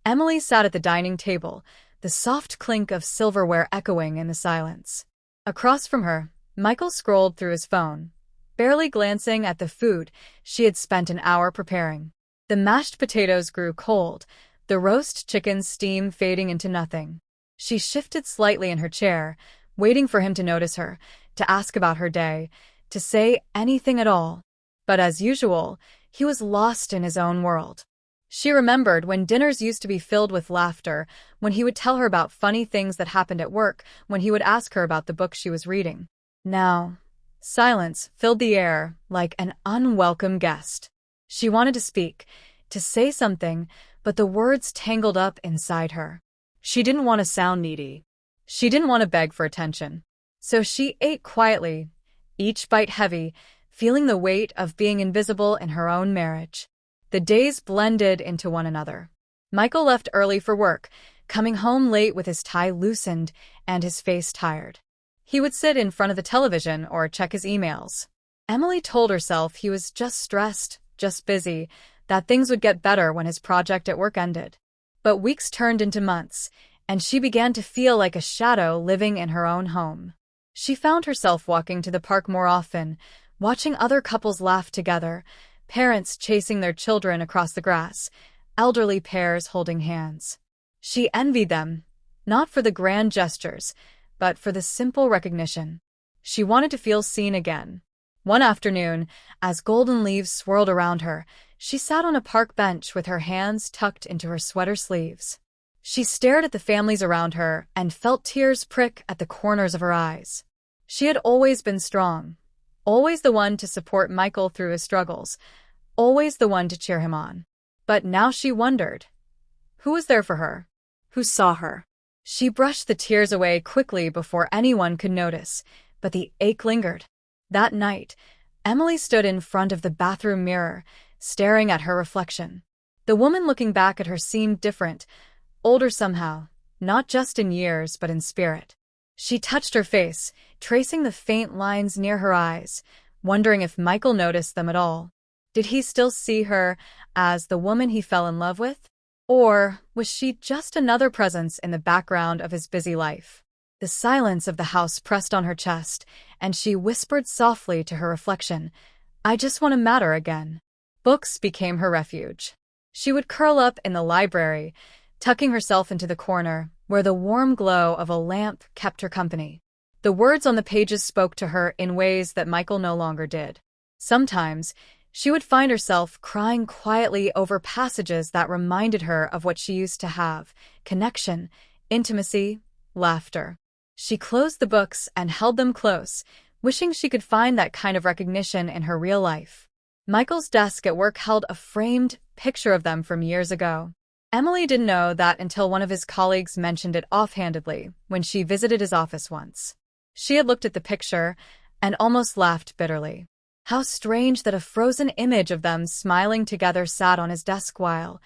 Emily sat at the dining table, the soft clink of silverware echoing in the silence. Across from her, Michael scrolled through his phone, barely glancing at the food she had spent an hour preparing. The mashed potatoes grew cold, the roast chicken's steam fading into nothing. She shifted slightly in her chair, waiting for him to notice her, to ask about her day, to say anything at all. But as usual, he was lost in his own world. She remembered when dinners used to be filled with laughter, when he would tell her about funny things that happened at work, when he would ask her about the book she was reading. Now, silence filled the air like an unwelcome guest. She wanted to speak, to say something, but the words tangled up inside her. She didn't want to sound needy. She didn't want to beg for attention. So she ate quietly, each bite heavy, feeling the weight of being invisible in her own marriage. The days blended into one another. Michael left early for work, coming home late with his tie loosened and his face tired. He would sit in front of the television or check his emails. Emily told herself he was just stressed, just busy, that things would get better when his project at work ended. But weeks turned into months, and she began to feel like a shadow living in her own home. She found herself walking to the park more often, watching other couples laugh together, parents chasing their children across the grass, elderly pairs holding hands. She envied them, not for the grand gestures, but for the simple recognition. She wanted to feel seen again. One afternoon, as golden leaves swirled around her, she sat on a park bench with her hands tucked into her sweater sleeves. She stared at the families around her and felt tears prick at the corners of her eyes. She had always been strong, always the one to support Michael through his struggles, always the one to cheer him on. But now she wondered, who was there for her? Who saw her? She brushed the tears away quickly before anyone could notice, but the ache lingered. That night, Emily stood in front of the bathroom mirror, staring at her reflection. The woman looking back at her seemed different, older somehow, not just in years but in spirit. She touched her face, tracing the faint lines near her eyes, wondering if Michael noticed them at all. Did he still see her as the woman he fell in love with? Or was she just another presence in the background of his busy life? The silence of the house pressed on her chest, and she whispered softly to her reflection, "I just want to matter again." Books became her refuge. She would curl up in the library, tucking herself into the corner, where the warm glow of a lamp kept her company. The words on the pages spoke to her in ways that Michael no longer did. Sometimes, she would find herself crying quietly over passages that reminded her of what she used to have: connection, intimacy, laughter. She closed the books and held them close, wishing she could find that kind of recognition in her real life. Michael's desk at work held a framed picture of them from years ago. Emily didn't know that until one of his colleagues mentioned it offhandedly when she visited his office once. She had looked at the picture and almost laughed bitterly. How strange that a frozen image of them smiling together sat on his desk while,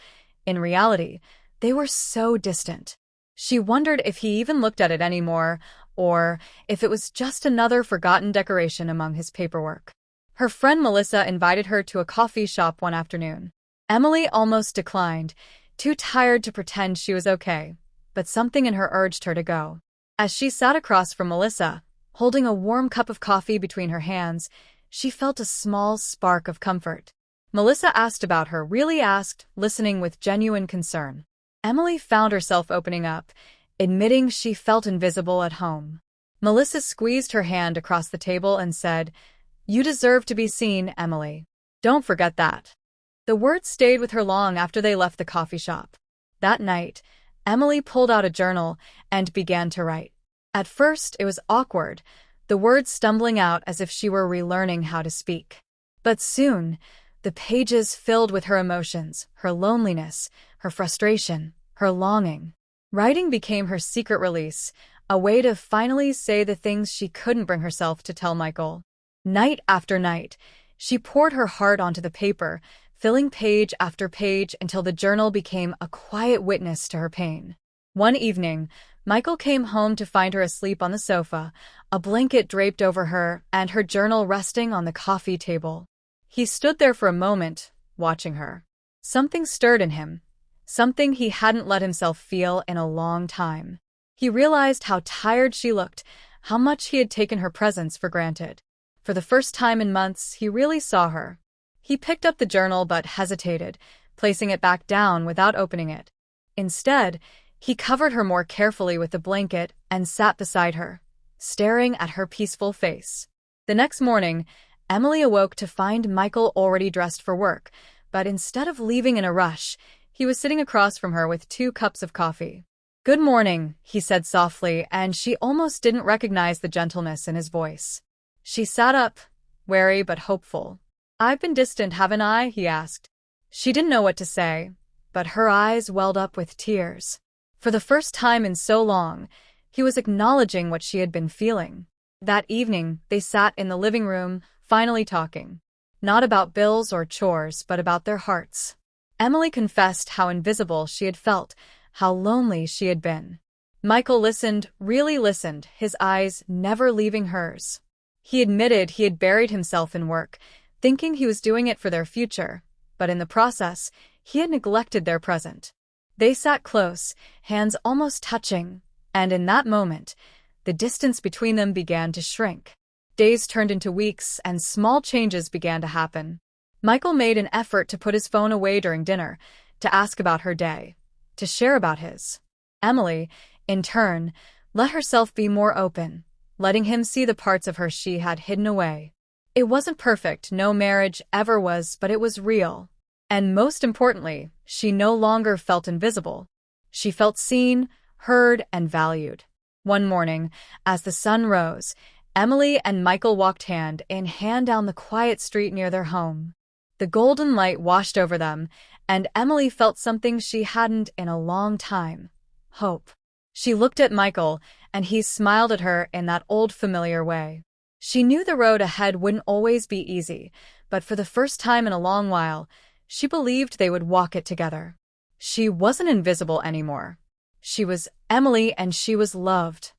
in reality, they were so distant. She wondered if he even looked at it anymore, or if it was just another forgotten decoration among his paperwork. Her friend Melissa invited her to a coffee shop one afternoon. Emily almost declined, too tired to pretend she was okay, but something in her urged her to go. As she sat across from Melissa, holding a warm cup of coffee between her hands, she felt a small spark of comfort. Melissa asked about her, really asked, listening with genuine concern. Emily found herself opening up, admitting she felt invisible at home. Melissa squeezed her hand across the table and said, "You deserve to be seen, Emily. Don't forget that." The words stayed with her long after they left the coffee shop. That night, Emily pulled out a journal and began to write. At first, it was awkward, the words stumbling out as if she were relearning how to speak. But soon, the pages filled with her emotions, her loneliness, her frustration, her longing. Writing became her secret release, a way to finally say the things she couldn't bring herself to tell Michael. Night after night, she poured her heart onto the paper, filling page after page until the journal became a quiet witness to her pain. One evening, Michael came home to find her asleep on the sofa, a blanket draped over her and her journal resting on the coffee table. He stood there for a moment, watching her. Something stirred in him, something he hadn't let himself feel in a long time. He realized how tired she looked, how much he had taken her presence for granted. For the first time in months, he really saw her. He picked up the journal but hesitated, placing it back down without opening it. Instead, he covered her more carefully with the blanket and sat beside her, staring at her peaceful face. The next morning, Emily awoke to find Michael already dressed for work, but instead of leaving in a rush, he was sitting across from her with 2 cups of coffee. "Good morning," he said softly, and she almost didn't recognize the gentleness in his voice. She sat up, wary but hopeful. "I've been distant, haven't I?" he asked. She didn't know what to say, but her eyes welled up with tears. For the first time in so long, he was acknowledging what she had been feeling. That evening, they sat in the living room, finally talking. Not about bills or chores, but about their hearts. Emily confessed how invisible she had felt, how lonely she had been. Michael listened, really listened, his eyes never leaving hers. He admitted he had buried himself in work, thinking he was doing it for their future, but in the process, he had neglected their present. They sat close, hands almost touching, and in that moment, the distance between them began to shrink. Days turned into weeks, and small changes began to happen. Michael made an effort to put his phone away during dinner, to ask about her day, to share about his. Emily, in turn, let herself be more open, letting him see the parts of her she had hidden away. It wasn't perfect, no marriage ever was, but it was real. And most importantly, she no longer felt invisible. She felt seen, heard, and valued. One morning, as the sun rose, Emily and Michael walked hand in hand down the quiet street near their home. The golden light washed over them, and Emily felt something she hadn't in a long time: hope. She looked at Michael, and he smiled at her in that old familiar way. She knew the road ahead wouldn't always be easy, but for the first time in a long while, she believed they would walk it together. She wasn't invisible anymore. She was Emily, and she was loved.